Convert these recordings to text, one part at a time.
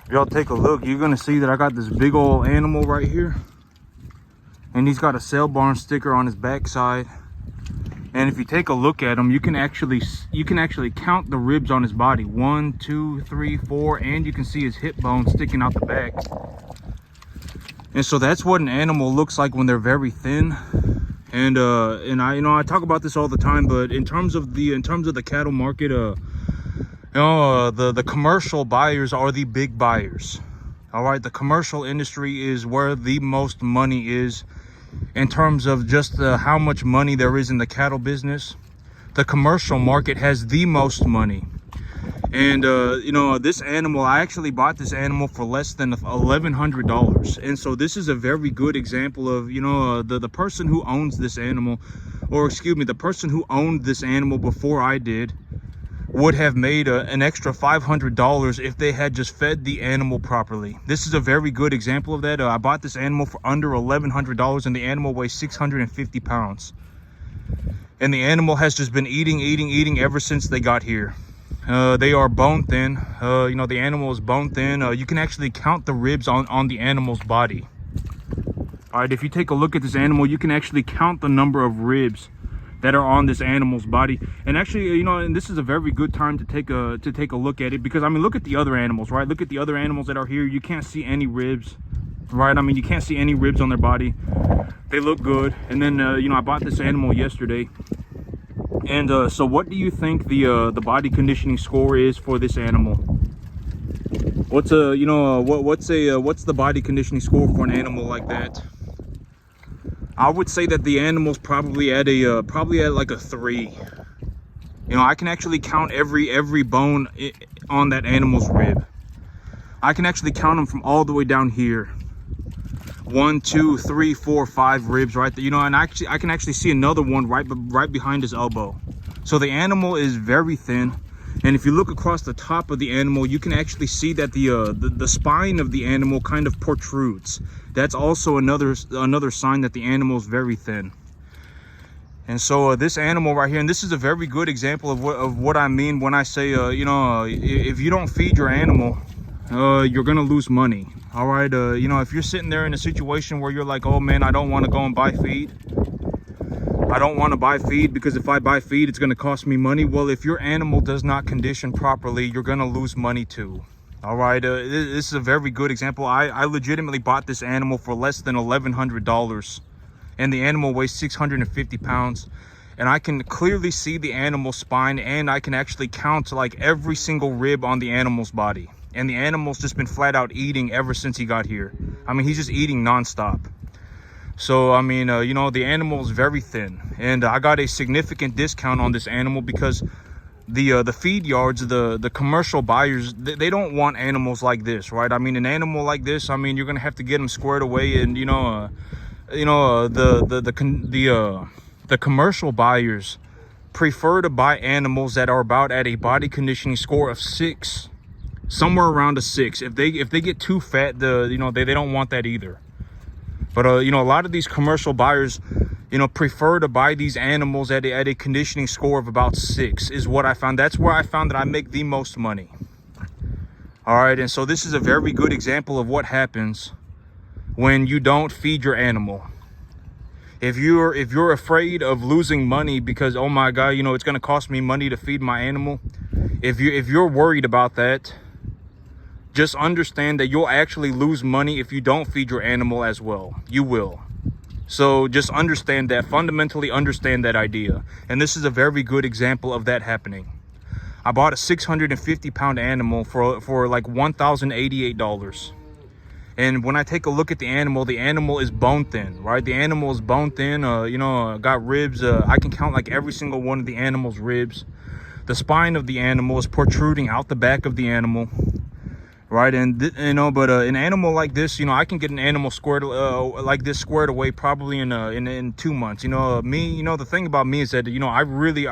If y'all take a look, you're gonna see that I got this big old animal right here, and he's got a sale barn sticker on his backside. And if you take a look at him, you can actually count the ribs on his body. 1, 2, 3, 4, and you can see his hip bone sticking out the back. And so that's what an animal looks like when they're very thin. And I talk about this all the time, but in terms of the cattle market, the commercial buyers are the big buyers. All right, the commercial industry is where the most money is. In terms of just how much money there is in the cattle business, the commercial market has the most money. And this animal, I actually bought this animal for less than $1,100. And so this is a very good example of, the person who owns this animal, or excuse me, the person who owned this animal before I did, would have made an extra $500 if they had just fed the animal properly. This is a very good example of that. I bought this animal for under $1,100, and the animal weighs 650 pounds. And the animal has just been eating ever since they got here. They are bone thin. The animal is bone thin. You can actually count the ribs on the animal's body. All right, if you take a look at this animal, you can actually count the number of ribs that are on this animal's body. And actually, and this is a very good time to take a look at it, because I mean, look at the other animals, right? Look at the other animals that are here. You can't see any ribs, right? I mean, you can't see any ribs on their body. They look good. And then I bought this animal yesterday. And so what do you think the body conditioning score is for this animal? What's the body conditioning score for an animal like that? I would say that the animal's probably at like a 3. I can actually count every bone on that animal's rib. I can actually count them from all the way down here. 1, 2, 3, 4, 5 ribs right there. And I can actually see another one right behind his elbow. So the animal is very thin. And if you look across the top of the animal, you can actually see that the spine of the animal kind of protrudes. That's also another sign that the animal is very thin. And so this animal right here, and this is a very good example of what I mean when I say, if you don't feed your animal, you're gonna lose money. All right, if you're sitting there in a situation where you're like, oh man, I don't want to go and buy feed. I don't want to buy feed because if I buy feed, it's going to cost me money. Well, if your animal does not condition properly, you're going to lose money too. All right, this is a very good example. I legitimately bought this animal for less than $1,100, and the animal weighs 650 pounds. And I can clearly see the animal's spine, and I can actually count like every single rib on the animal's body. And the animal's just been flat out eating ever since he got here. I mean, he's just eating nonstop. So, I mean, the animal is very thin, and I got a significant discount on this animal because the feed yards, the commercial buyers, they don't want animals like this, right? I mean, an animal like this, I mean, you're gonna have to get them squared away, and the commercial buyers prefer to buy animals that are about at a body conditioning score of 6, somewhere around a 6. If they get too fat, they don't want that either. But, a lot of these commercial buyers, prefer to buy these animals at a conditioning score of about 6 is what I found. That's where I found that I make the most money. All right. And so this is a very good example of what happens when you don't feed your animal. If you're afraid of losing money because, oh my God, it's going to cost me money to feed my animal. If you're worried about that, just understand that you'll actually lose money if you don't feed your animal as well. You will. So just understand that, fundamentally understand that idea. And this is a very good example of that happening. I bought a 650 pound animal for like $1,088. And when I take a look at the animal is bone thin, right? The animal is bone thin, got ribs. I can count like every single one of the animal's ribs. The spine of the animal is protruding out the back of the animal. Right, and but an animal like this, I can get an animal squared squared away probably in 2 months. The thing about me is that I really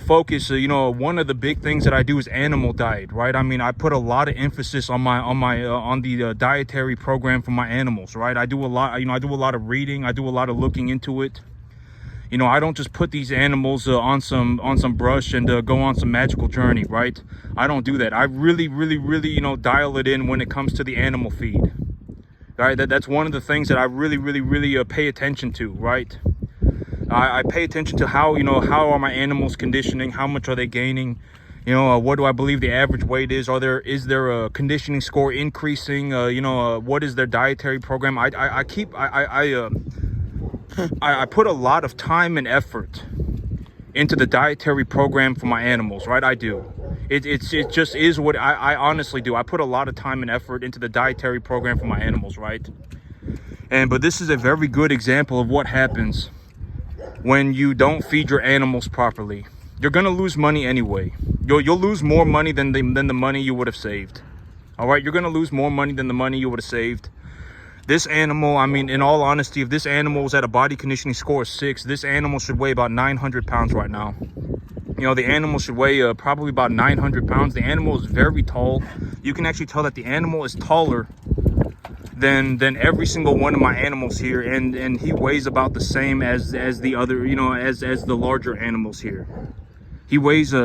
focus. One of the big things that I do is animal diet. Right, I mean, I put a lot of emphasis on the dietary program for my animals. Right, I do a lot. I do a lot of reading. I do a lot of looking into it. You know, I don't just put these animals on some brush and go on some magical journey, right? I don't do that. I really, you know, dial it in when it comes to the animal feed. Right? That's one of the things that I really pay attention to, right? I pay attention to how, you know, how are my animals conditioning? How much are they gaining? You know, what do I believe the average weight is? Is there a conditioning score increasing? You know, what is their dietary program? I put a lot of time and effort into the dietary program for my animals, right? I do. It just is what I honestly do. I put a lot of time and effort into the dietary program for my animals, right? But this is a very good example of what happens when you don't feed your animals properly. You're gonna lose money anyway. You'll lose more money than the money you would have saved. All right, you're gonna lose more money than the money you would have saved. This animal, I mean, in all honesty, if this animal was at a body conditioning score of 6, this animal should weigh about 900 pounds right now. You know, the animal should weigh probably about 900 pounds. The animal is very tall. You can actually tell that the animal is taller than every single one of my animals here, and he weighs about the same as the other, you know, as the larger animals here. He weighs you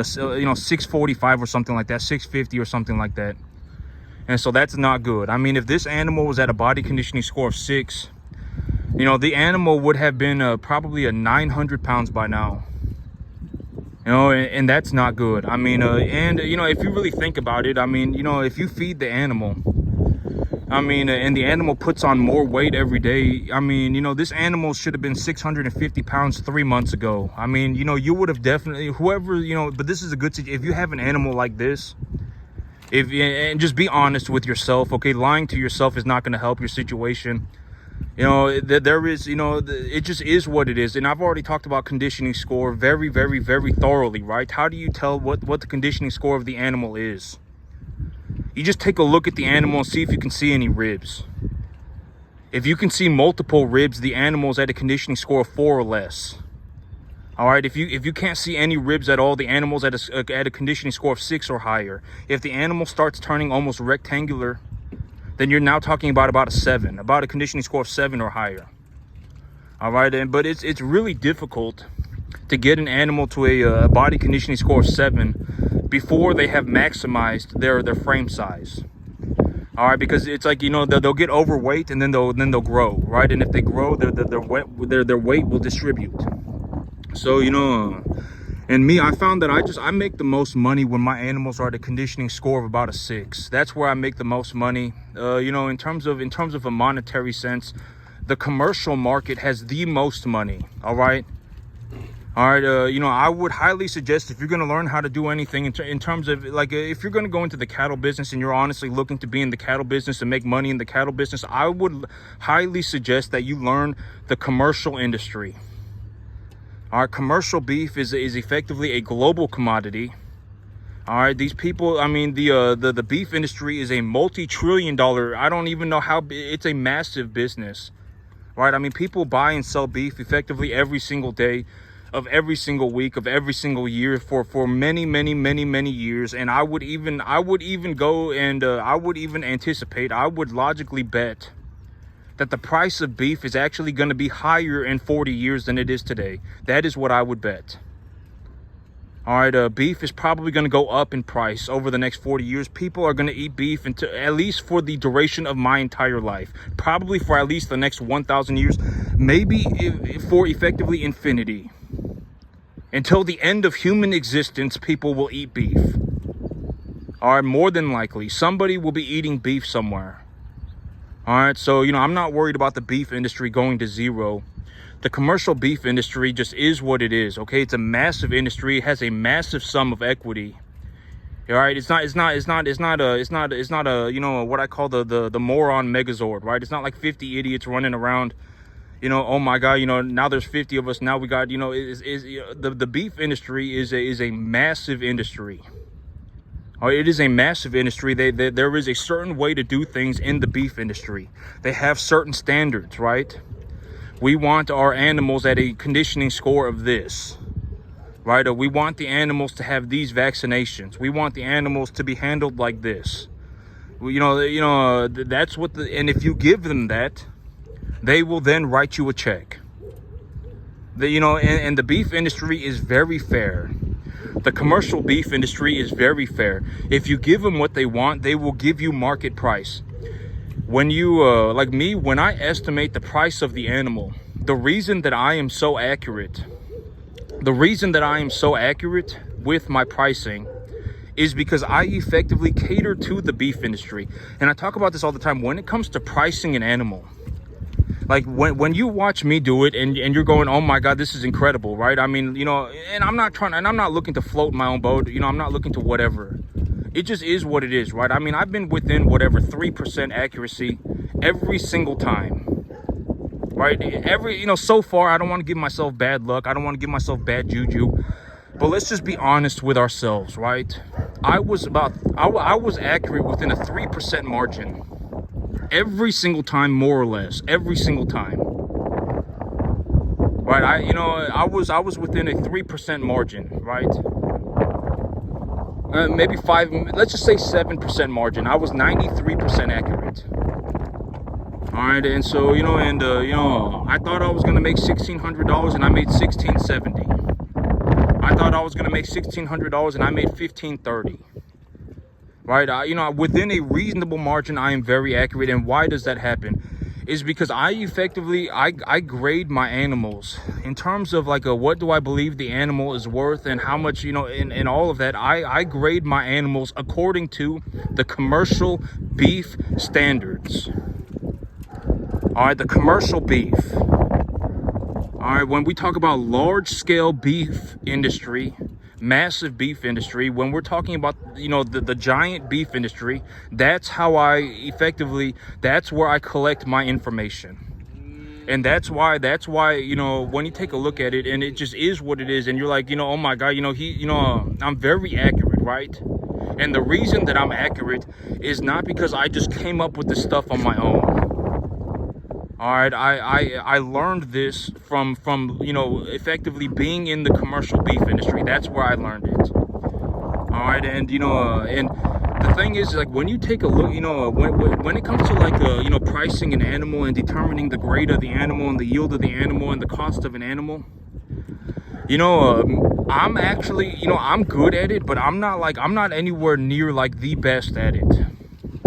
know, 645 or something like that, 650 or something like that. And so that's not good. I mean, if this animal was at a body conditioning score of 6, you know, the animal would have been probably 900 pounds by now. You know, and that's not good. I mean, and, you know, if you really think about it, I mean, you know, if you feed the animal, I mean, and the animal puts on more weight every day. I mean, you know, this animal should have been 650 pounds 3 months ago. I mean, you know, you would have definitely, whoever, you know, but this is a good situation. If you have an animal like this, and just be honest with yourself, okay? Lying to yourself is not going to help your situation. You know, there is, you know, it just is what it is. And I've already talked about conditioning score very thoroughly, right? How do you tell what the conditioning score of the animal is? You just take a look at the animal and see if you can see any ribs. If you can see multiple ribs, the animal's at a conditioning score of 4 or less. All right, if you can't see any ribs at all, the animal's at a conditioning score of 6 or higher. If the animal starts turning almost rectangular, then you're now talking about a 7, about a conditioning score of 7 or higher. All right, but it's really difficult to get an animal to a body conditioning score of 7 before they have maximized their frame size. All right, because it's like, you know, they'll get overweight and then they'll grow, right? And if they grow, their weight will distribute. So, you know, and me, I found that I make the most money when my animals are at a conditioning score of about a 6. That's where I make the most money. You know, in terms of a monetary sense, the commercial market has the most money. All right. You know, I would highly suggest, if you're going to learn how to do anything in terms of, like, if you're going to go into the cattle business and you're honestly looking to be in the cattle business and make money in the cattle business, I would highly suggest that you learn the commercial industry. Our commercial beef is effectively a global commodity. All right, these people, I mean, the beef industry is a multi-trillion-dollar, I don't even know how, it's a massive business, right? I mean, people buy and sell beef effectively every single day of every single week of every single year for many years. And I would even go and I would even anticipate, I would logically bet that the price of beef is actually going to be higher in 40 years than it is today. That is what I would bet. All right, beef is probably going to go up in price over the next 40 years. People are going to eat beef until, at least for the duration of my entire life. Probably for at least the next 1,000 years. Maybe for effectively infinity. Until the end of human existence, people will eat beef. All right, more than likely. Somebody will be eating beef somewhere. All right, so, you know, I'm not worried about the beef industry going to zero. The commercial beef industry just is what it is, okay? It's a massive industry. It has a massive sum of equity. All right, it's not a, you know, what I call the moron megazord, right? It's not like 50 idiots running around, you know, oh my God, you know, now there's 50 of us. Now we got, you know, the beef industry is a massive industry. It is a massive industry. There is a certain way to do things in the beef industry. They have certain standards, right? We want our animals at a conditioning score of this, right? We want the animals to have these vaccinations. We want the animals to be handled like this. You know, that's what and if you give them that, they will then write you a check. And the beef industry is very fair. The commercial beef industry is very fair. If you give them what they want, they will give you market price. When you, like me, when I estimate the price of the animal, the reason that I am so accurate with my pricing is because I effectively cater to the beef industry. And I talk about this all the time. When it comes to pricing an animal, like when you watch me do it and you're going, oh my God, this is incredible, right? I mean, and I'm not looking to float my own boat. I'm not looking to whatever. It just is what it is, right? I mean, I've been within whatever 3% accuracy every single time, right? So far, I don't want to give myself bad luck. I don't want to give myself bad juju, but let's just be honest with ourselves, right? I was accurate within a 3% margin every single time, more or less, every single time, right? I was within a 3% margin, right? Maybe 5, let's just say 7% margin. I was 93% accurate. All right, and so I thought I was gonna make $1,600 and I made $1,670. I thought I was gonna make $1,600 and I made $1,530. Right, within a reasonable margin, I am very accurate. And why does that happen? Is because I grade my animals in terms of like what do I believe the animal is worth and how much, and all of that. I grade my animals according to the commercial beef standards. All right, the commercial beef. All right, when we talk about large scale beef industry, massive beef industry, when we're talking about the giant beef industry, that's how that's where I collect my information. And that's why when you take a look at it and it just is what it is, and you're like, oh my God, I'm very accurate, right? And the reason that I'm accurate is not because I just came up with this stuff on my own. All right, I learned this from effectively being in the commercial beef industry. That's where I learned it. All right, and and the thing is, like, when you take a look, when it comes to like pricing an animal and determining the grade of the animal and the yield of the animal and the cost of an animal, I'm actually I'm good at it, but I'm not anywhere near like the best at it.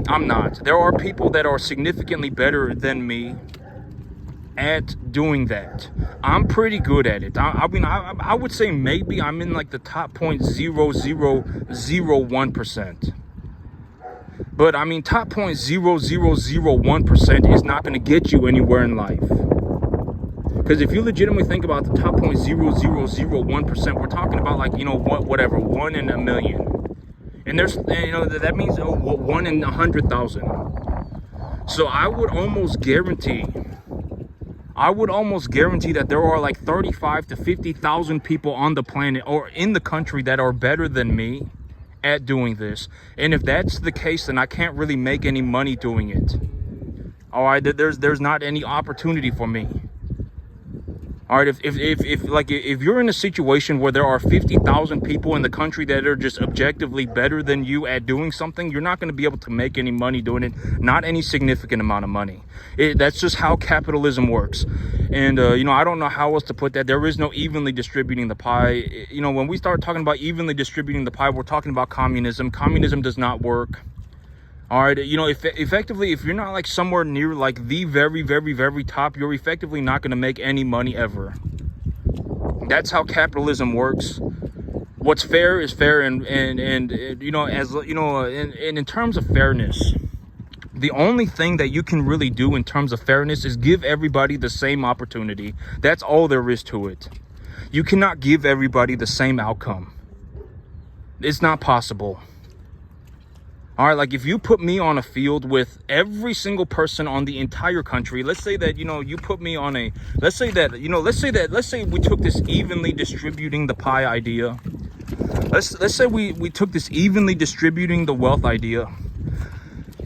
I'm not. There are people that are significantly better than me at doing that. I'm pretty good at it. I would say maybe I'm in like the top 0.0001%. But I mean, top 0.0001% is not going to get you anywhere in life. Because if you legitimately think about the top 0.0001%, we're talking about like, whatever, 1 in a million. And there's, that means 1 in 100,000. So I would almost guarantee that there are like 35 to 50,000 people on the planet or in the country that are better than me at doing this. And if that's the case, then I can't really make any money doing it. All right, there's not any opportunity for me. All right, if you're in a situation where there are 50,000 people in the country that are just objectively better than you at doing something, you're not going to be able to make any money doing it, not any significant amount of money. That's just how capitalism works. And, I don't know how else to put that. There is no evenly distributing the pie. When we start talking about evenly distributing the pie, we're talking about communism. Communism does not work. All right, effectively, if you're not like somewhere near like the very, very, very top, you're effectively not going to make any money ever. That's how capitalism works. What's fair is fair, and in terms of fairness, the only thing that you can really do in terms of fairness is give everybody the same opportunity. That's all there is to it. You cannot give everybody the same outcome. It's not possible. All right, like if you put me on a field with every single person on the entire country, let's say that, you put me on let's say we took this evenly distributing the pie idea. Let's say we took this evenly distributing the wealth idea.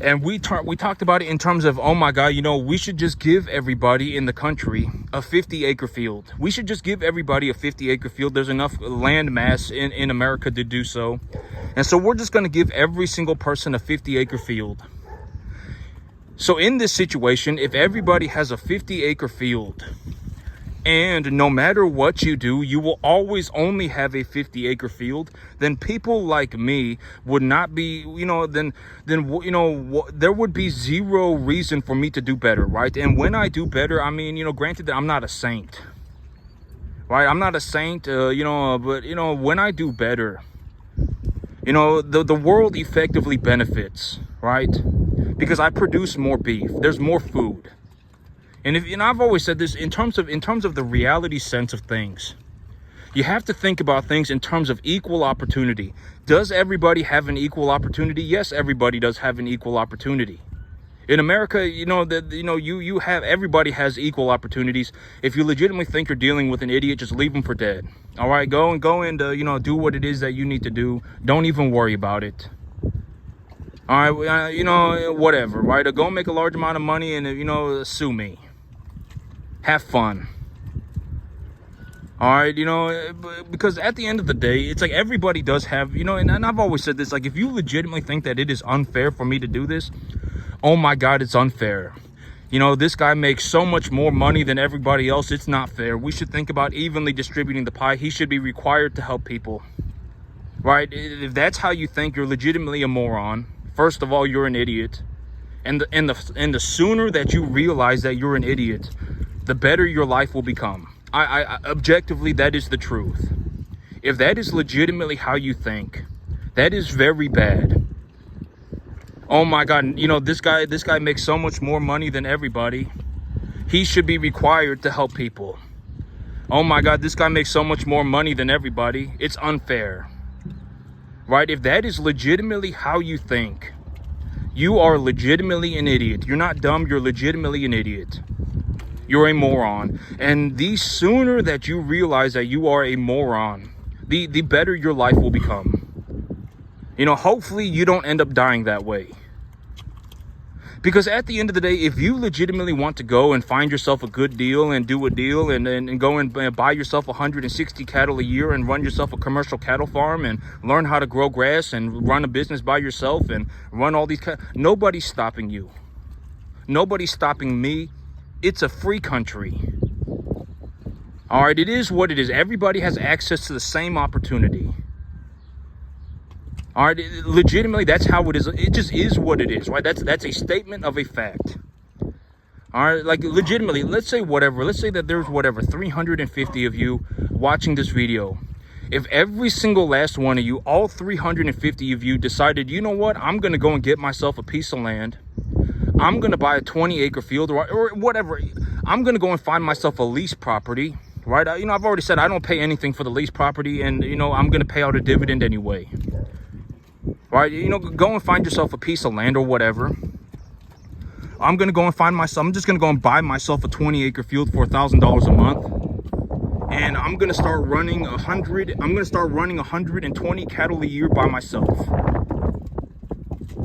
And we talked about it in terms of, oh my God, we should just give everybody in the country a 50-acre field. We should just give everybody a 50-acre field. There's enough land mass in America to do so. And so we're just going to give every single person a 50-acre field. So in this situation, if everybody has a 50-acre field, And no matter what you do, you will always only have a 50-acre field. Then people like me would not be, there would be zero reason for me to do better, right? And when I do better, I mean, granted that I'm not a saint, right? I'm not a saint, but when I do better, the world effectively benefits, right? Because I produce more beef. There's more food. And I've always said this in terms of the reality sense of things. You have to think about things in terms of equal opportunity. Does everybody have an equal opportunity? Yes, everybody does have an equal opportunity. In America, everybody has equal opportunities. If you legitimately think you're dealing with an idiot, just leave them for dead. All right, go and do what it is that you need to do. Don't even worry about it. All right, whatever, right? Go make a large amount of money and sue me. Have fun. All right, because at the end of the day, it's like everybody does have, and I've always said this, like, if you legitimately think that it is unfair for me to do this, oh my God, it's unfair. This guy makes so much more money than everybody else. It's not fair. We should think about evenly distributing the pie. He should be required to help people, right? If that's how you think, you're legitimately a moron. First of all, you're an idiot. And the sooner that you realize that you're an idiot, the better your life will become. I objectively, that is the truth. If that is legitimately how you think, that is very bad. Oh my God, this guy makes so much more money than everybody. He should be required to help people. Oh my God, this guy makes so much more money than everybody. It's unfair. Right? If that is legitimately how you think, you are legitimately an idiot. You're not dumb, you're legitimately an idiot. You're a moron. And the sooner that you realize that you are a moron, the better your life will become. Hopefully you don't end up dying that way. Because at the end of the day, if you legitimately want to go and find yourself a good deal and do a deal and go and buy yourself 160 cattle a year and run yourself a commercial cattle farm and learn how to grow grass and run a business by yourself and run all these, nobody's stopping you. Nobody's stopping me. It's a free country. All right, it is what it is. Everybody has access to the same opportunity. All right, legitimately, that's how it is. It just is what it is, right? That's a statement of a fact. All right, like legitimately, let's say that there's 350 of you watching this video. If every single last one of you, all 350 of you decided, you know what, I'm going to go and get myself a piece of land. I'm going to buy a 20-acre field or whatever. I'm going to go and find myself a lease property, right? I've already said I don't pay anything for the lease property and, I'm going to pay out a dividend anyway. Right? Go and find yourself a piece of land or whatever. I'm just going to go and buy myself a 20-acre field for $1,000 a month. And I'm going to start running 120 cattle a year by myself.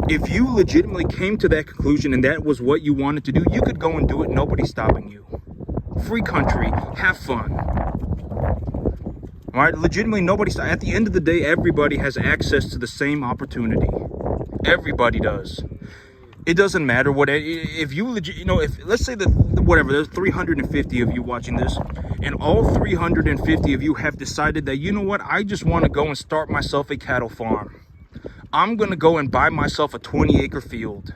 If you legitimately came to that conclusion and that was what you wanted to do, you could go and do it. Nobody's stopping you. Free country. Have fun. All right? Legitimately, nobody's. At the end of the day, everybody has access to the same opportunity. Everybody does. It doesn't matter what. If you if let's say that there's 350 of you watching this, and all 350 of you have decided that, you know what, I just want to go and start myself a cattle farm. I'm going to go and buy myself a 20-acre field.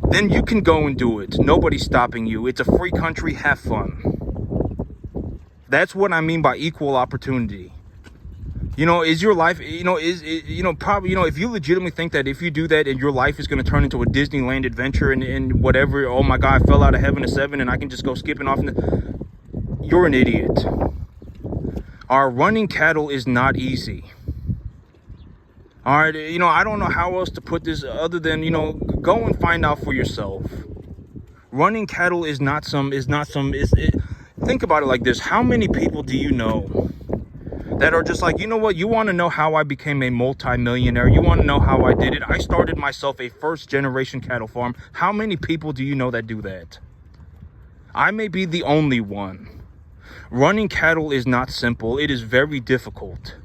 Then you can go and do it. Nobody's stopping you. It's a free country. Have fun. That's what I mean by equal opportunity. Is your life, probably, if you legitimately think that if you do that and your life is going to turn into a Disneyland adventure and whatever, oh my God, I fell out of heaven to seven and I can just go skipping off. You're an idiot. Our running cattle is not easy. All right, I don't know how else to put this other than, go and find out for yourself. Running cattle is not some, think about it like this. How many people do you know that are just like, you know what, you want to know how I became a multi-millionaire? You want to know how I did it? I started myself a first-generation cattle farm. How many people do you know that do that? I may be the only one. Running cattle is not simple. It is very difficult.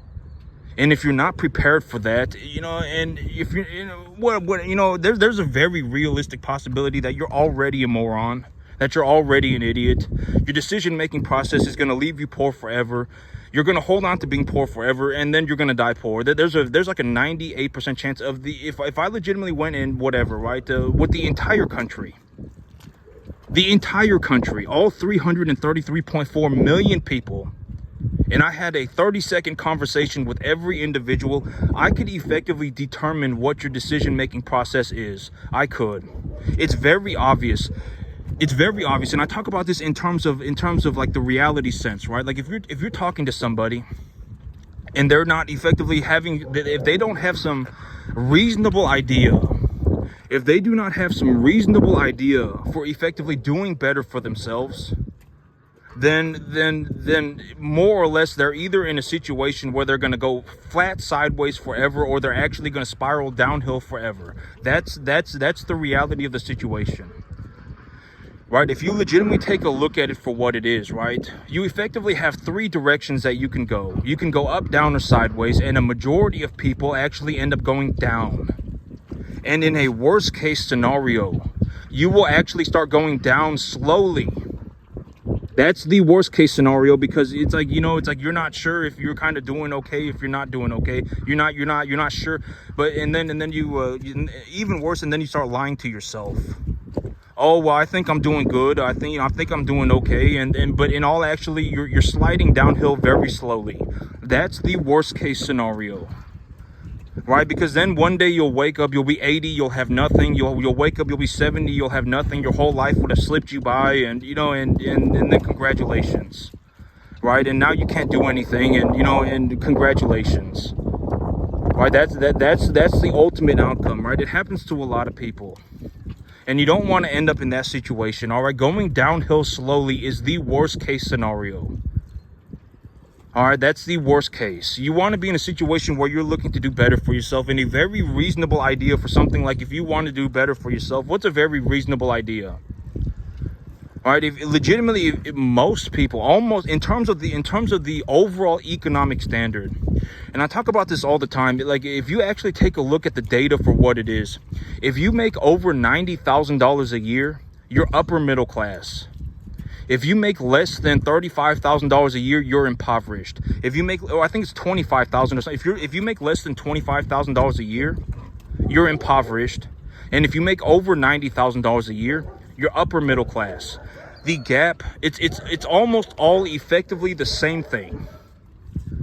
And if you're not prepared for that, and if you're, there's a very realistic possibility that you're already a moron, that you're already an idiot. Your decision-making process is going to leave you poor forever. You're going to hold on to being poor forever, and then you're going to die poor. There's like a 98% chance of if I legitimately went in whatever, right, with the entire country, all 333.4 million people, and I had a 30-second conversation with every individual, I could effectively determine what your decision-making process is. I could. It's very obvious. And I talk about this in terms of like the reality sense, right? Like if you're talking to somebody and they're not effectively if they don't have some reasonable idea, if they do not have some reasonable idea for effectively doing better for themselves, then more or less they're either in a situation where they're going to go flat sideways forever, or they're actually going to spiral downhill forever. That's the reality of the situation, right? If you legitimately take a look at it for what it is, right, you effectively have three directions that you can go. You can go up, down, or sideways, and a majority of people actually end up going down. And in a worst case scenario, you will actually start going down slowly. That's the worst case scenario, because it's like, you're not sure if you're kind of doing okay, if you're not doing okay. You're not sure. But and then you even worse, and then you start lying to yourself. Oh, well, I think I'm doing good. I think I'm doing okay. But in all actually, you're sliding downhill very slowly. That's the worst case scenario. Right? Because then one day you'll wake up, you'll be 80, you'll have nothing. You'll wake up, you'll be 70, you'll have nothing. Your whole life would have slipped you by, and then congratulations. Right? And now you can't do anything, and congratulations. Right? That's the ultimate outcome, right? It happens to a lot of people. And you don't want to end up in that situation. All right? Going downhill slowly is the worst case scenario. All right, that's the worst case. You want to be in a situation where you're looking to do better for yourself. And a very reasonable idea for something like, if you want to do better for yourself, what's a very reasonable idea? All right, if most people, almost in terms of the overall economic standard, and I talk about this all the time, like if you actually take a look at the data for what it is, if you make over $90,000 a year, you're upper middle class. If you make less than $35,000 a year, you're impoverished. If you make, I think it's $25,000 or something. If you make less than $25,000 a year, you're impoverished. And if you make over $90,000 a year, you're upper middle class. The gap, it's almost all effectively the same thing.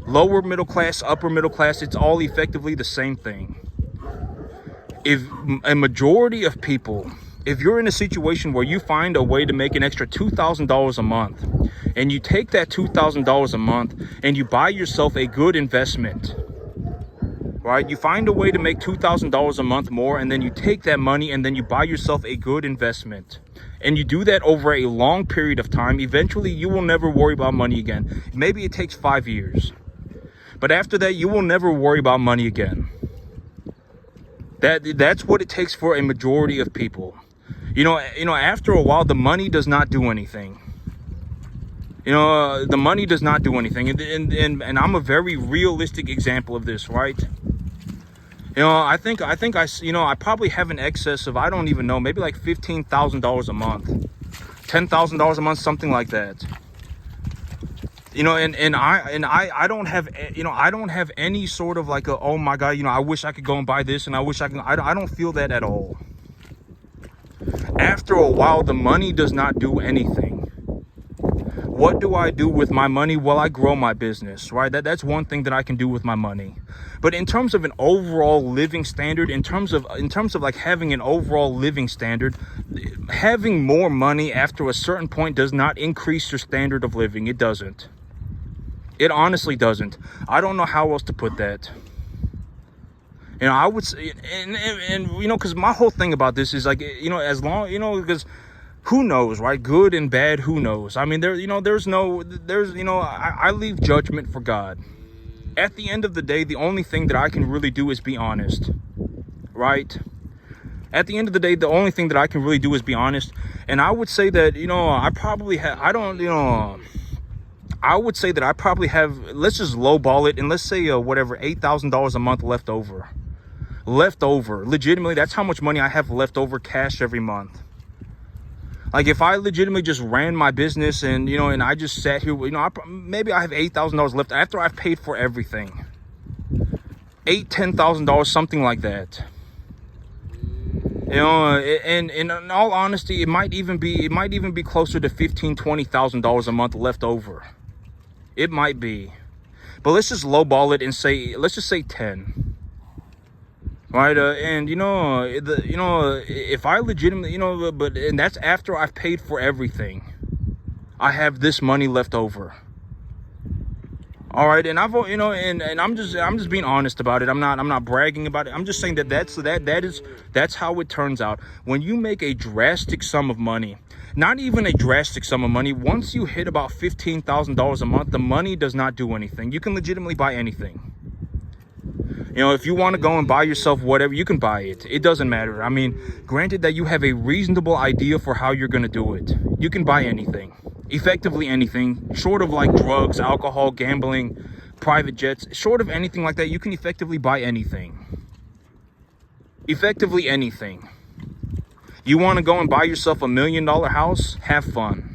Lower middle class, upper middle class, it's all effectively the same thing. If a majority of people, if you're in a situation where you find a way to make an extra $2,000 a month, and you take that $2,000 a month and you buy yourself a good investment, right? You find a way to make $2,000 a month more, and then you take that money and then you buy yourself a good investment. And you do that over a long period of time. Eventually, you will never worry about money again. Maybe it takes 5 years. But after that, you will never worry about money again. That's what it takes for a majority of people. After a while, the money does not do anything. The money does not do anything. And I'm a very realistic example of this, right? I think I probably have an excess of, I don't even know, maybe like $15,000 a month, $10,000 a month, something like that. I don't have any sort of like oh my God, I wish I could go and buy this, and I wish I don't feel that at all. After a while, the money does not do anything. What do I do with my money? Well, I grow my business, right? That's one thing that I can do with my money. But in terms of an overall living standard, in terms of like having an overall living standard, having more money after a certain point does not increase your standard of living. It doesn't. It honestly doesn't. I don't know how else to put that. I would say, and because my whole thing about this is like, as long, because who knows, right? Good and bad, who knows? I mean, I leave judgment for God. At the end of the day, the only thing that I can really do is be honest, right? At the end of the day, the only thing that I can really do is be honest. And I would say that, I would say that I probably have, let's just lowball it, and let's say $8,000 a month left over. Legitimately, that's how much money I have left over cash every month. Like if I legitimately just ran my business and, you know, and I just sat here, you know, maybe I have $8,000 left after I've paid for everything. $10,000, something like that. You know, and in all honesty, it might even be closer to $15,000-$20,000 a month left over. It might be, but let's just lowball it and say, let's just say 10. Right, and you know, if I legitimately, you know, and that's after I've paid for everything. I have this money left over. All right, and I've, you know, and I'm just being honest about it. I'm not bragging about it. I'm just saying that's how it turns out when you make a drastic sum of money. Not even a drastic sum of money. Once you hit about $15,000 a month, the money does not do anything. You can legitimately buy anything. You know, if you want to go and buy yourself whatever, you can buy it. It doesn't matter. I mean, granted that you have a reasonable idea for how you're going to do it, you can buy anything. Effectively anything, short of like drugs, alcohol, gambling, private jets, short of anything like that, you can effectively buy anything. Effectively anything. You want to go and buy yourself $1 million house? Have fun.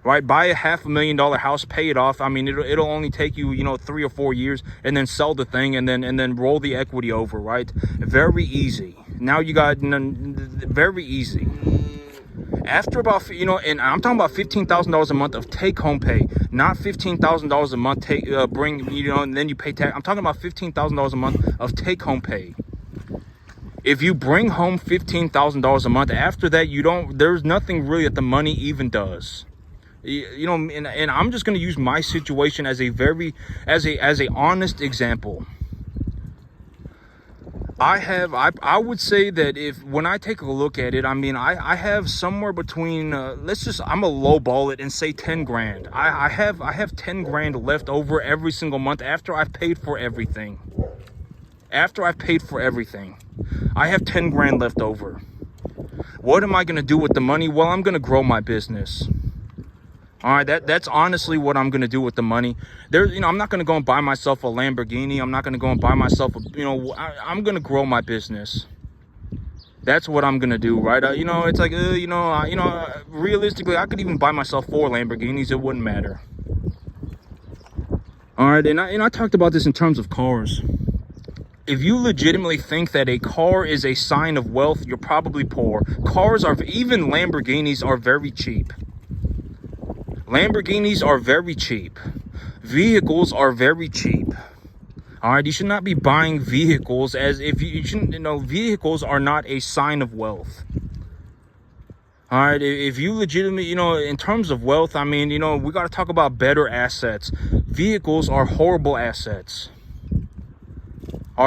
Right, buy a $500,000 house, pay it off. I mean, it'll only take you, you know, 3 or 4 years, and then sell the thing, and then roll the equity over. Right, very easy. Now you got very easy. After about, you know, and I'm talking about $15,000 a month of take-home pay, not $15,000 a month bring, you know, and then you pay tax. I'm talking about $15,000 a month of take-home pay. If you bring home $15,000 a month, after that, there's nothing really that the money even does. You know, and I'm just going to use my situation as a honest example. I would say that when I take a look at it, I mean, I have somewhere between, I'm a lowball it and say 10 grand. I have 10 grand left over every single month after I've paid for everything. After I've paid for everything, I have 10 grand left over. What am I going to do with the money? Well, I'm going to grow my business. All right, that's honestly what I'm going to do with the money. You know, I'm not going to go and buy myself a Lamborghini. I'm not going to go and buy myself I'm going to grow my business. That's what I'm going to do, right? You know, it's like, realistically, I could even buy myself 4 Lamborghinis. It wouldn't matter. All right, and I talked about this in terms of cars. If you legitimately think that a car is a sign of wealth, you're probably poor. Even Lamborghinis are very cheap. Lamborghinis are very cheap. Vehicles are very cheap. All right, you should not be buying vehicles as if you shouldn't, you know, vehicles are not a sign of wealth. All right, if you legitimately, you know, in terms of wealth, I mean, you know, we got to talk about better assets. Vehicles are horrible assets.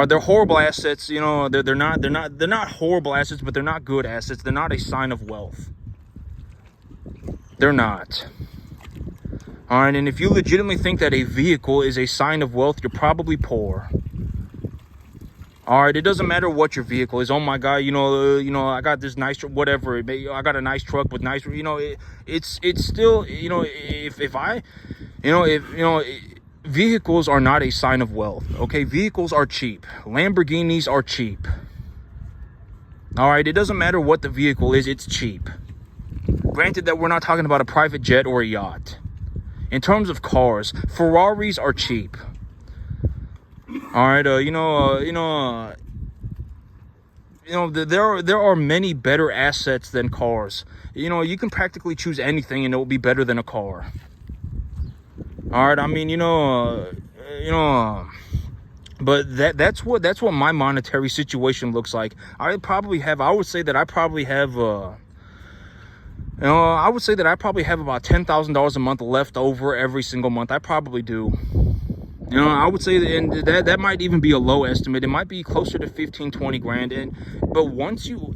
They're horrible assets, you know, they're not horrible assets, but they're not good assets. They're not a sign of wealth. They're not. All right, and if you legitimately think that a vehicle is a sign of wealth, you're probably poor. All right, it doesn't matter what your vehicle is. Oh my God, you know, I got this nice, whatever. I got a nice truck with nice, you know, it's still, you know, vehicles are not a sign of wealth. Okay, vehicles are cheap. Lamborghinis are cheap. All right, it doesn't matter what the vehicle is, it's cheap. Granted that we're not talking about a private jet or a yacht. In terms of cars, Ferraris are cheap. All right, there are many better assets than cars. You know, you can practically choose anything and it will be better than a car. All right, I mean, but that's what my monetary situation looks like. I would say that I probably have about $10,000 a month left over every single month. I probably do. You know, I would say that might even be a low estimate. It might be closer to 15, 20 grand. But when you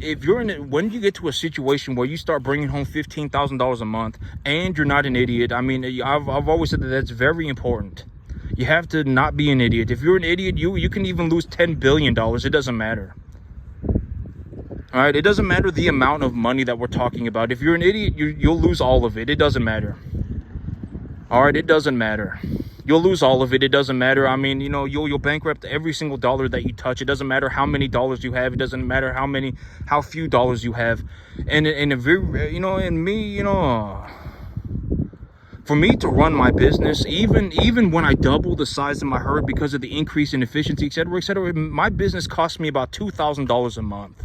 get to a situation where you start bringing home $15,000 a month and you're not an idiot, I mean, I've always said that that's very important. You have to not be an idiot. If you're an idiot, you can even lose $10 billion. It doesn't matter. All right, it doesn't matter the amount of money that we're talking about. If you're an idiot, you'll lose all of it. It doesn't matter. All right, it doesn't matter. You'll lose all of it. It doesn't matter. I mean, you know, you'll bankrupt every single dollar that you touch. It doesn't matter how many dollars you have. It doesn't matter how few dollars you have. And a very, you know, and me, you know, for me to run my business, even when I double the size of my herd because of the increase in efficiency, et cetera, my business costs me about $2,000 a month.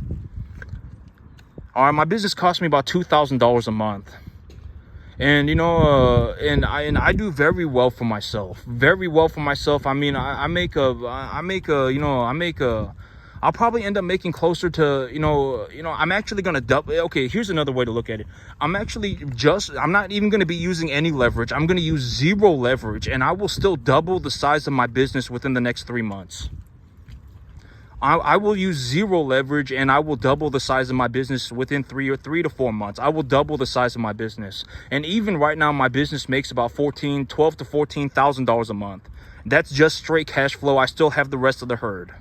All right, my business costs me about $2,000 a month. And you know, and I do very well for myself. Very well for myself. I mean, I'll probably end up making closer to, you know, I'm actually gonna double. Okay, here's another way to look at it. I'm not even gonna be using any leverage. I'm gonna use zero leverage, and I will still double the size of my business within the next 3 months. I will use zero leverage, and I will double the size of my business within 3 to 4 months. I will double the size of my business. And even right now, my business makes about $12 to $14,000 a month. That's just straight cash flow. I still have the rest of the herd.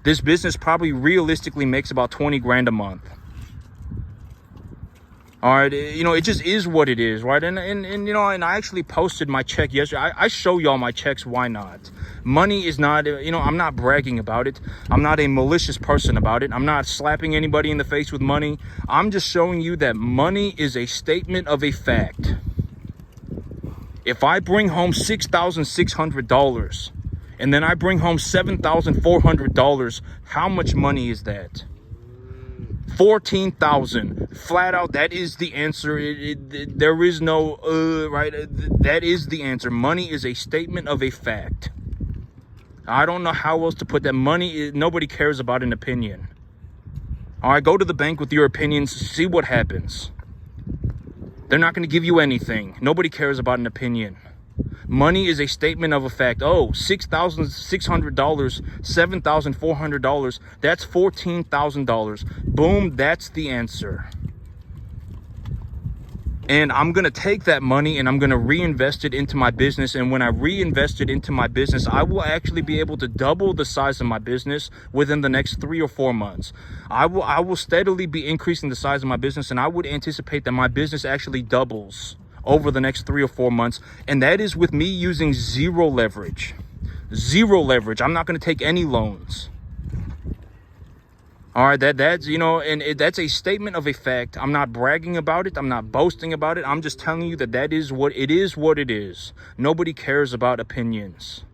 This business probably realistically makes about 20 grand a month. All right, you know, it just is what it is, right? And you know, and I actually posted my check yesterday. I show y'all my checks. Why not? Money is not, you know, I'm not bragging about it. I'm not a malicious person about it. I'm not slapping anybody in the face with money. I'm just showing you that money is a statement of a fact. If I bring home $6,600 and then I bring home $7,400, how much money is that? 14,000 flat out. That is the answer. There is no right. That is the answer. Money is a statement of a fact. I don't know how else to put that. Money, nobody cares about an opinion. All right, go to the bank with your opinions, see what happens. They're not going to give you anything. Nobody cares about an opinion. Money is a statement of a fact. Oh, $6,600, $7,400. That's $14,000. Boom, that's the answer. And I'm going to take that money and I'm going to reinvest it into my business. And when I reinvest it into my business, I will actually be able to double the size of my business within the next 3 or 4 months. I will steadily be increasing the size of my business, and I would anticipate that my business actually doubles over the next 3 or 4 months. And that is with me using zero leverage. Zero leverage. I'm not going to take any loans. All right, that's, you know, and that's a statement of a fact. I'm not bragging about it. I'm not boasting about it. I'm just telling you that that is what it is. What it is. Nobody cares about opinions.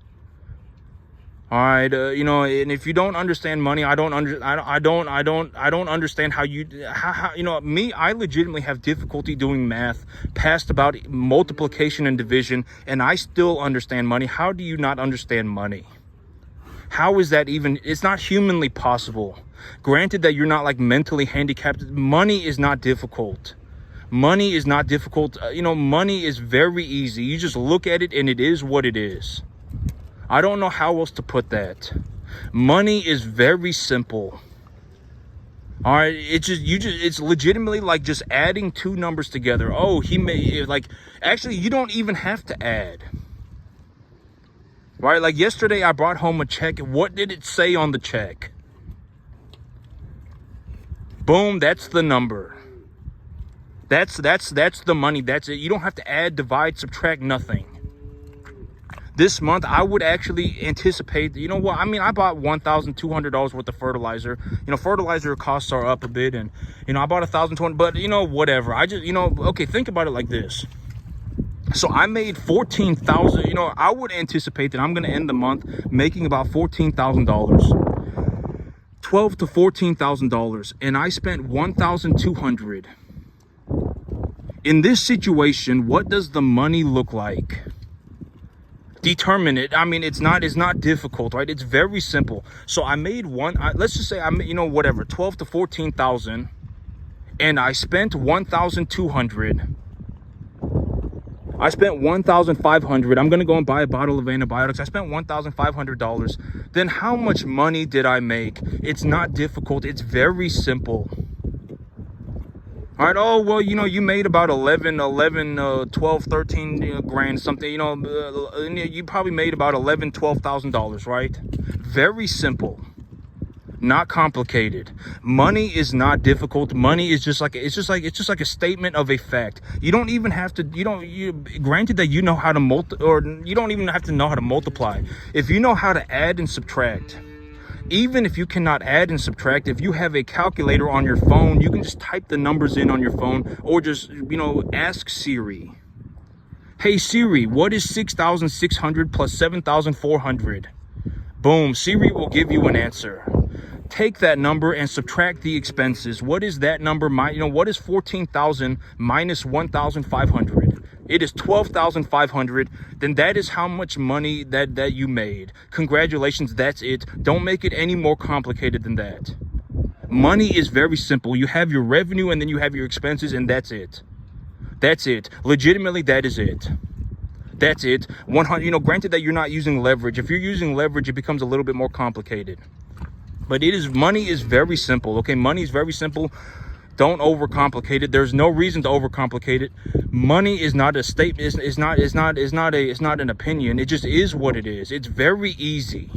All right, you know, and if you don't understand money, I don't understand how you know, me, I legitimately have difficulty doing math past about multiplication and division, and I still understand money. How do you not understand money? How is that even? It's not humanly possible. Granted that you're not like mentally handicapped. Money is not difficult. Money is not difficult. You know, money is very easy. You just look at it and it is what it is. I don't know how else to put that. Money is very simple. All right, it's legitimately like just adding two numbers together. Oh, he may, like, actually, you don't even have to add. Right, like yesterday I brought home a check. What did it say on the check? Boom, that's the number. That's the money. That's it. You don't have to add, divide, subtract, nothing. This month, I would actually anticipate, you know what? I mean, I bought $1,200 worth of fertilizer. You know, fertilizer costs are up a bit, and, you know, I bought $1,200, but, you know, whatever. I just, you know, okay, think about it like this. So I made $14,000. You know, I would anticipate that I'm going to end the month making about $14,000. $12,000 to $14,000, and I spent $1,200. In this situation, what does the money look like? Determine it. I mean, it's not difficult, right? It's very simple. So I made let's just say I made, you know, whatever, 12 to 14,000, and I spent 1,200. I spent 1,500. I'm gonna go and buy a bottle of antibiotics. I spent $1,500. Then how much money did I make? It's not difficult. It's very simple. All right, oh, well, you know, you made about 12, 13 grand, something, you know, you probably made about $11,000, $12,000, right? Very simple. Not complicated. Money is not difficult. Money is just like a statement of a fact. You don't even have to, granted that you know how to you don't even have to know how to multiply. If you know how to add and subtract, even if you cannot add and subtract, if you have a calculator on your phone, you can just type the numbers in on your phone, or just, ask Siri. Hey Siri, what is 6,600 plus 7,400? Boom, Siri will give you an answer. Take that number and subtract the expenses. What is that number? What is 14,000 minus 1,500? It is 12,500. Then that is how much money that you made. Congratulations, that's it. Don't make it any more complicated than that. Money is very simple. You have your revenue and then you have your expenses, and that's it. That's it. Legitimately, that is it. That's it. 100. Granted that you're not using leverage. If you're using leverage, it becomes a little bit more complicated. But money is very simple. Okay, money is very simple. Don't overcomplicate it. There's no reason to overcomplicate it. Money is not a statement. It's not an opinion. It just is what it is. It's very easy.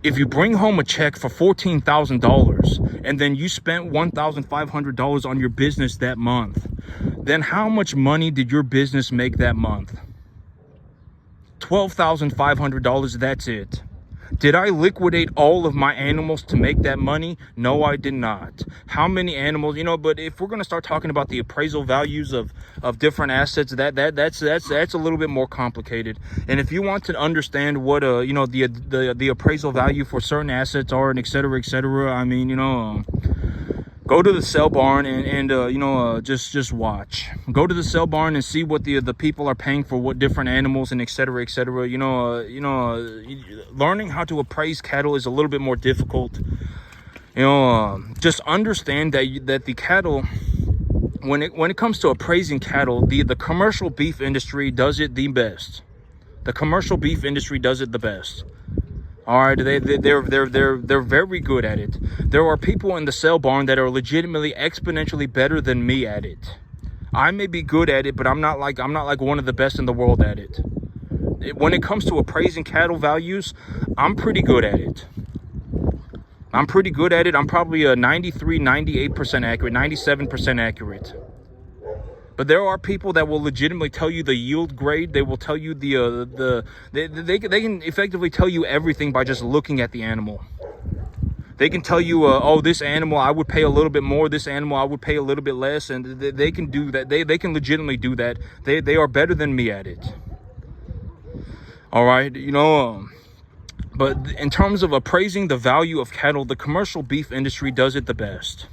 If you bring home a check for $14,000 and then you spent $1,500 on your business that month, then how much money did your business make that month? $12,500. That's it. Did I liquidate all of my animals to make that money? No, I did not. How many animals? But if we're going to start talking about the appraisal values of different assets, that's a little bit more complicated. And if you want to understand what the appraisal value for certain assets are, and et cetera, I mean, go to the sale barn and just watch. Go to the sale barn and see what the people are paying for what different animals, and et cetera. Learning how to appraise cattle is a little bit more difficult. Just understand that the cattle, when it comes to appraising cattle, the commercial beef industry does it the best. The commercial beef industry does it the best. All right, they're very good at it. There are people in the sale barn that are legitimately exponentially better than me at it. I may be good at it, but I'm not like one of the best in the world at it. When it comes to appraising cattle values, I'm pretty good at it. I'm probably a 93, 98% accurate, 97% accurate. But there are people that will legitimately tell you the yield grade. They will tell you they can effectively tell you everything by just looking at the animal. They can tell you, oh, this animal I would pay a little bit more. This animal I would pay a little bit less, and they can do that. They can legitimately do that. They are better than me at it. All right, but in terms of appraising the value of cattle, the commercial beef industry does it the best.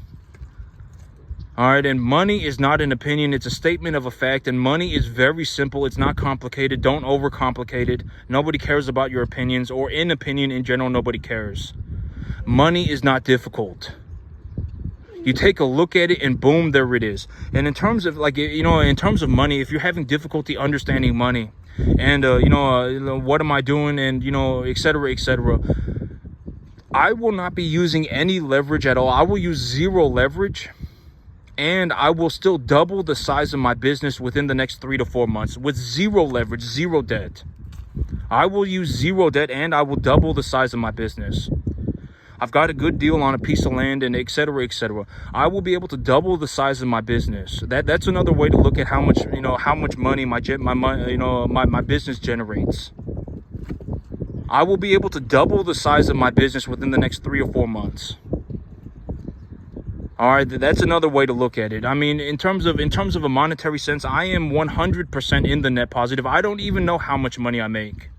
All right, and money is not an opinion. It's a statement of a fact, and money is very simple. It's not complicated. Don't overcomplicate it. Nobody cares about your opinions, or in opinion in general, nobody cares. Money is not difficult. You take a look at it and boom, there it is. And in terms of in terms of money, if you're having difficulty understanding money and, what am I doing? And, et cetera, I will not be using any leverage at all. I will use zero leverage. And I will still double the size of my business within the next 3 to 4 months with zero leverage, zero debt. I will use zero debt and I will double the size of my business. I've got a good deal on a piece of land, and et cetera. I will be able to double the size of my business. That's another way to look at how much money my business generates. I will be able to double the size of my business within the next 3 or 4 months. All right, that's another way to look at it. I mean, in terms of a monetary sense, I am 100% in the net positive. I don't even know how much money I make.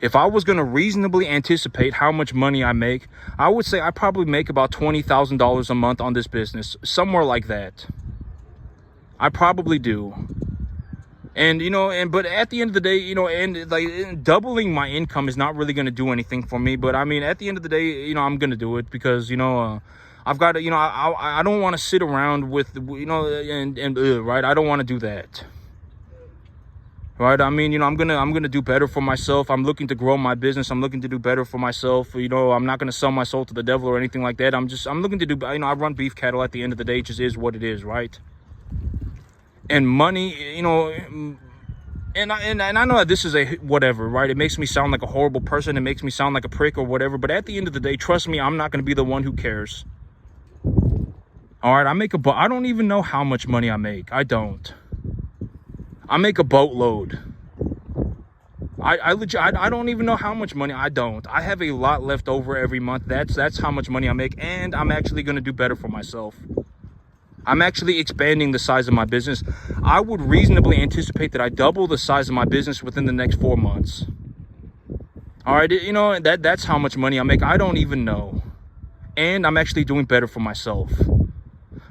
If I was going to reasonably anticipate how much money I make, I would say I probably make about $20,000 a month on this business, somewhere like that. I probably do. And, but at the end of the day, doubling my income is not really going to do anything for me. But I mean, at the end of the day, I'm going to do it because, I've got to, I don't want to sit around with, right? I don't want to do that. Right? I mean, I'm going to do better for myself. I'm looking to grow my business. I'm looking to do better for myself. I'm not going to sell my soul to the devil or anything like that. I'm looking to do, I run beef cattle. At the end of the day, it just is what it is, right? And money, And I know that this is a whatever, right? It makes me sound like a horrible person. It makes me sound like a prick or whatever. But at the end of the day, trust me, I'm not going to be the one who cares. All right, I don't even know how much money I make. I don't. I make a boatload. I don't even know how much money. I don't. I have a lot left over every month. That's how much money I make, and I'm actually going to do better for myself. I'm actually expanding the size of my business. I would reasonably anticipate that I double the size of my business within the next 4 months. All right, you know, that's how much money I make. I don't even know. And I'm actually doing better for myself.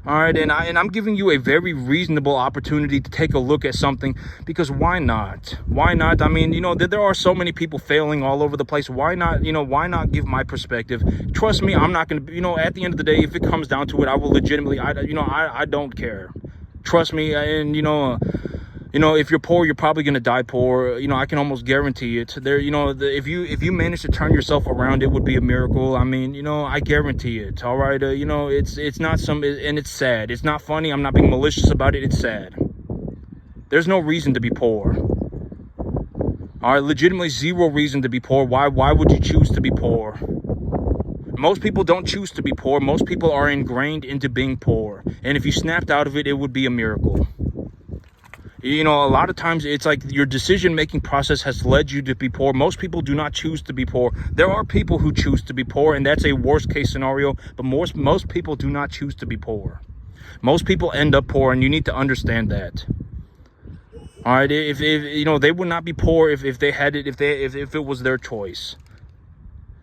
All right, and I'm giving you a very reasonable opportunity to take a look at something, because why not? Why not? I mean, you know, there are so many people failing all over the place. Why not, you know, why not give my perspective? Trust me, I'm not going to, you know, at the end of the day, if it comes down to it, I will legitimately, I don't care. Trust me, and, you know, if you're poor, you're probably going to die poor. You know, I can almost guarantee it. There, you know, if you manage to turn yourself around, it would be a miracle. I mean, you know, I guarantee it. All right. You know, it's not and it's sad. It's not funny. I'm not being malicious about it. It's sad. There's no reason to be poor. All right. Legitimately zero reason to be poor. Why would you choose to be poor? Most people don't choose to be poor. Most people are ingrained into being poor. And if you snapped out of it, it would be a miracle. You know, a lot of times it's like your decision-making process has led you to be poor. Most people do not choose to be poor. There are people who choose to be poor, and that's a worst-case scenario. But most people do not choose to be poor. Most people end up poor, and you need to understand that. All right, if you know, they would not be poor if they had it, if it was their choice.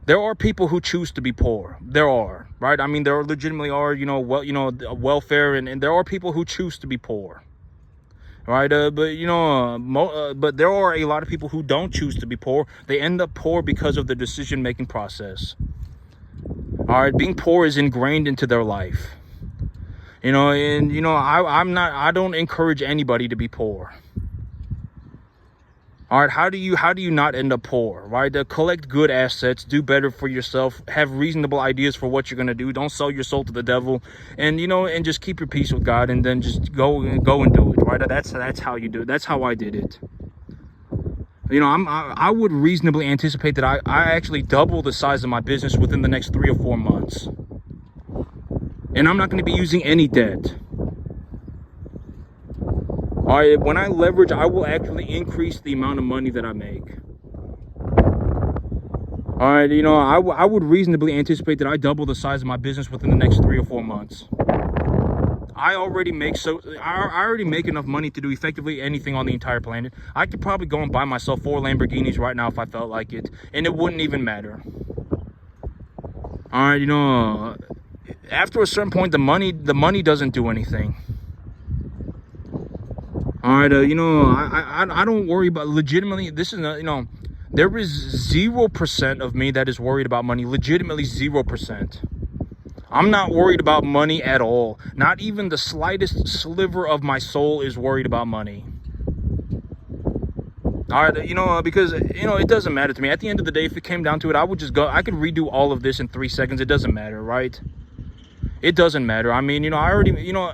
There are people who choose to be poor. There are, right? I mean, there legitimately are, you know, welfare, and there are people who choose to be poor. Right, but you know, but there are a lot of people who don't choose to be poor. They end up poor because of the decision-making process. All right, being poor is ingrained into their life. You know, and you know, I don't encourage anybody to be poor. All right, how do you not end up poor? Right, collect good assets, do better for yourself, have reasonable ideas for what you're gonna do. Don't sell your soul to the devil, and you know, and just keep your peace with God, and then just go and do it. Right, that's how you do it. That's how I did it. You know, I would reasonably anticipate that I actually double the size of my business within the next 3 or 4 months, and I'm not going to be using any debt. All right, when I leverage, I will actually increase the amount of money that I make. All right, you know, I would reasonably anticipate that I double the size of my business within the next 3 or 4 months. I already make enough money to do effectively anything on the entire planet. I could probably go and buy myself 4 Lamborghinis right now if I felt like it, and it wouldn't even matter. All right, you know, after a certain point, the money doesn't do anything. All right, you know, I don't worry about, legitimately, this is, you know, there is 0% of me that is worried about money. Legitimately 0%. I'm not worried about money at all. Not even the slightest sliver of my soul is worried about money. All right, you know, because, you know, it doesn't matter to me. At the end of the day, if it came down to it, I would just go, I could redo all of this in 3 seconds. It doesn't matter, right? It doesn't matter. I mean, you know, I already, you know,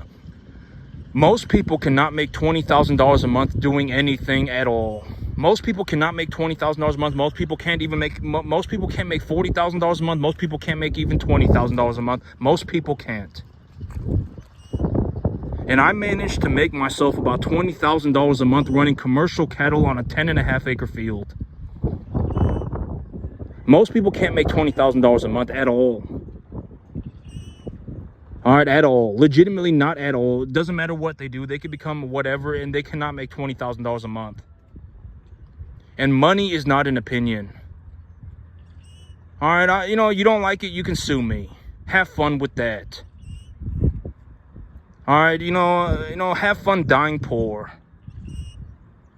most people cannot make $20,000 a month doing anything at all. Most people cannot make $20,000 a month. Most people can't make $40,000 a month. Most people can't make even $20,000 a month. Most people can't. And I managed to make myself about $20,000 a month running commercial cattle on a 10.5 acre field. Most people can't make $20,000 a month at all. All right, at all. Legitimately not at all. It doesn't matter what they do. They could become whatever, and they cannot make $20,000 a month. And money is not an opinion. All right, you know, you don't like it, you can sue me. Have fun with that. All right, you know, have fun dying poor.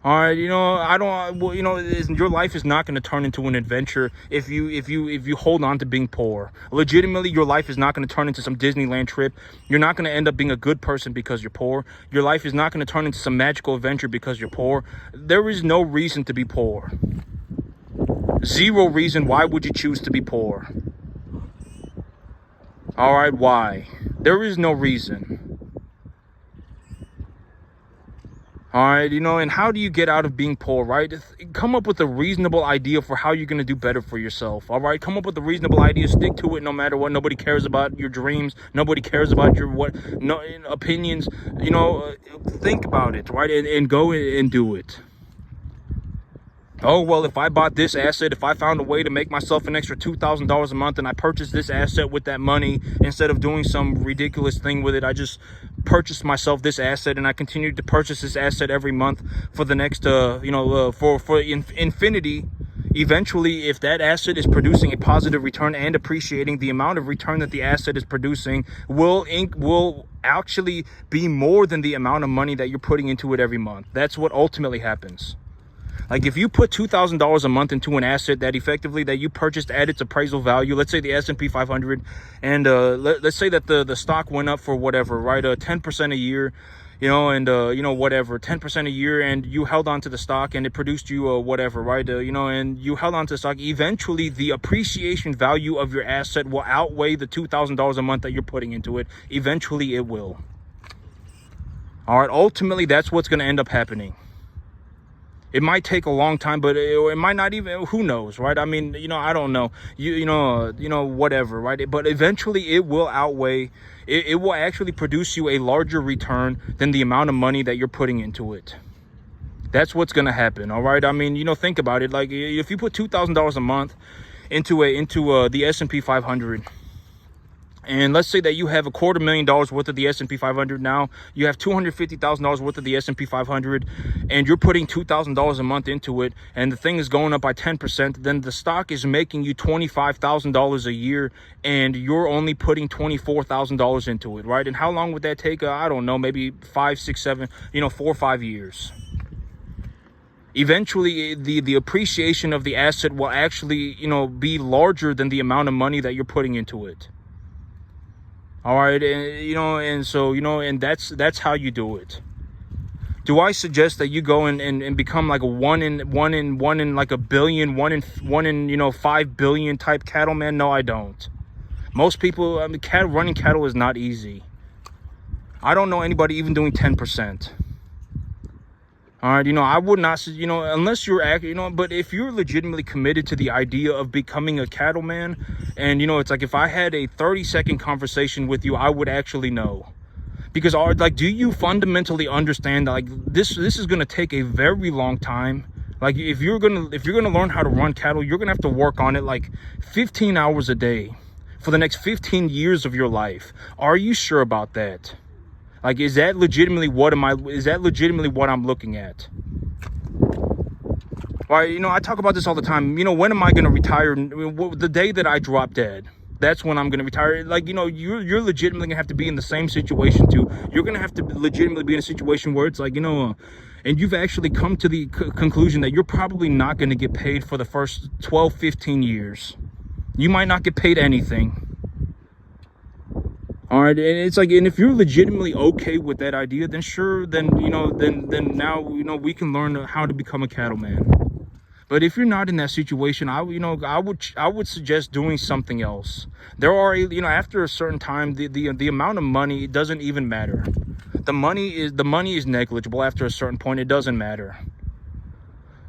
All right, you know, you know, your life is not going to turn into an adventure if you hold on to being poor. Legitimately, your life is not going to turn into some Disneyland trip. You're not going to end up being a good person because you're poor. Your life is not going to turn into some magical adventure because you're poor. There is no reason to be poor. 0 reason. Why would you choose to be poor? All right, why? There is no reason. All right, and how do you get out of being poor, right? Come up with a reasonable idea for how you're going to do better for yourself. All right, come up with a reasonable idea, stick to it no matter what. Nobody cares about your dreams. Nobody cares about your opinions. Think about it, right? And go and do it. Oh, well, if I bought this asset, if I found a way to make myself an extra $2,000 a month and I purchased this asset with that money, instead of doing some ridiculous thing with it, I just purchased myself this asset and I continued to purchase this asset every month for the next, for infinity. Eventually, if that asset is producing a positive return and appreciating, the amount of return that the asset is producing will actually be more than the amount of money that you're putting into it every month. That's what ultimately happens. Like if you put $2,000 a month into an asset that you purchased at its appraisal value, let's say the S&P 500, and let's say that the stock went up for whatever, right, 10% a year, whatever, 10% a year, and you held on to the stock and it produced you whatever, right, and you held on to the stock. Eventually, the appreciation value of your asset will outweigh the $2,000 a month that you're putting into it. Eventually, it will. All right, ultimately, that's what's going to end up happening. It might take a long time, but it might not even, who knows, right? I mean, I don't know, whatever, right? But eventually it will outweigh, it will actually produce you a larger return than the amount of money that you're putting into it. That's what's going to happen, all right? I mean, think about it. Like if you put $2,000 a month into the S&P 500, and let's say that you have $250,000 worth of the S&P 500 now, you have $250,000 worth of the S&P 500, and you're putting $2,000 a month into it, and the thing is going up by 10%, then the stock is making you $25,000 a year, and you're only putting $24,000 into it, right? And how long would that take? I don't know, maybe 5, 6, 7, 4 or 5 years. Eventually, the appreciation of the asset will actually, be larger than the amount of money that you're putting into it. All right, and that's how you do it. Do I suggest that you go and become like a one in like a billion, one in 5 billion type cattleman? No, I don't. Most people, running cattle is not easy. I don't know anybody even doing 10%. All right, I would not, unless you're, but if you're legitimately committed to the idea of becoming a cattleman, and, it's like if I had a 30-second conversation with you, I would actually know. Because, do you fundamentally understand that, this is going to take a very long time? Like, if you're going to learn how to run cattle, you're going to have to work on it, 15 hours a day for the next 15 years of your life. Are you sure about that? Is that legitimately what I'm looking at? Right, I talk about this all the time. When am I going to retire? The day that I drop dead, that's when I'm going to retire. You're legitimately going to have to be in the same situation too. You're going to have to legitimately be in a situation where it's and you've actually come to the conclusion that you're probably not going to get paid for the first 12, 15 years. You might not get paid anything. All right, and it's and if you're legitimately okay with that idea, then sure, then now we can learn how to become a cattleman. But if you're not in that situation, I would suggest doing something else. There are after a certain time, the amount of money doesn't even matter. The money is negligible after a certain point. It doesn't matter.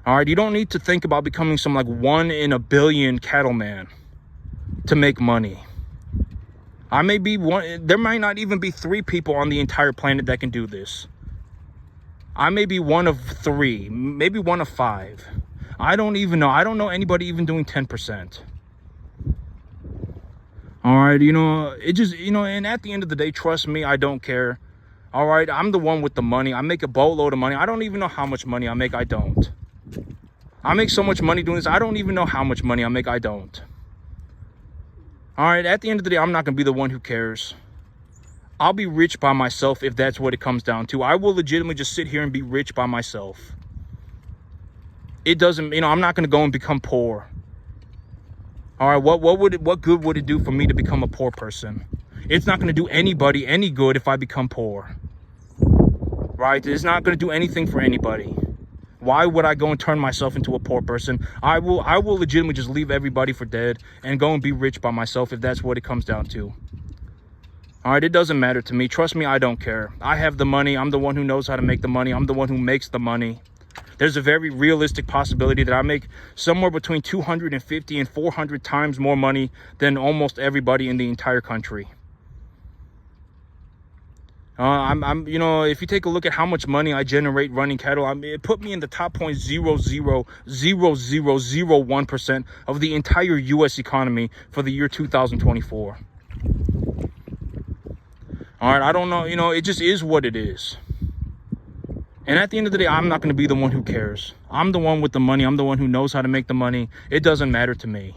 All right, you don't need to think about becoming some 1 in a billion cattleman to make money. I may be one. There might not even be 3 people on the entire planet that can do this. I may be one of 3, maybe one of 5. I don't even know. I don't know anybody even doing 10%. All right, it just, and at the end of the day, trust me, I don't care. All right, I'm the one with the money. I make a boatload of money. I don't even know how much money I make. I don't. I make so much money doing this. I don't even know how much money I make. I don't. All right, at the end of the day, I'm not going to be the one who cares. I'll be rich by myself if that's what it comes down to. I will legitimately just sit here and be rich by myself. It doesn't, I'm not going to go and become poor. All right, what good would it do for me to become a poor person? It's not going to do anybody any good if I become poor. Right? It's not going to do anything for anybody. Why would I go and turn myself into a poor person? I will legitimately just leave everybody for dead and go and be rich by myself if that's what it comes down to. All right, it doesn't matter to me. Trust me, I don't care. I have the money. I'm the one who knows how to make the money. I'm the one who makes the money. There's a very realistic possibility that I make somewhere between 250 and 400 times more money than almost everybody in the entire country. You know, if you take a look at how much money I generate running cattle, it put me in the top 0.00001% of the entire U.S. economy for the year 2024. All right, I don't know, you know, it just is what it is. And at the end of the day, I'm not going to be the one who cares. I'm the one with the money. I'm the one who knows how to make the money. It doesn't matter to me.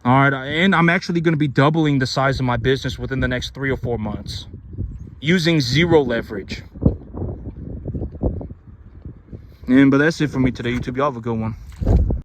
All right, and I'm actually going to be doubling the size of my business within the next 3 or 4 months using zero leverage. But that's it for me today, YouTube. Y'all have a good one.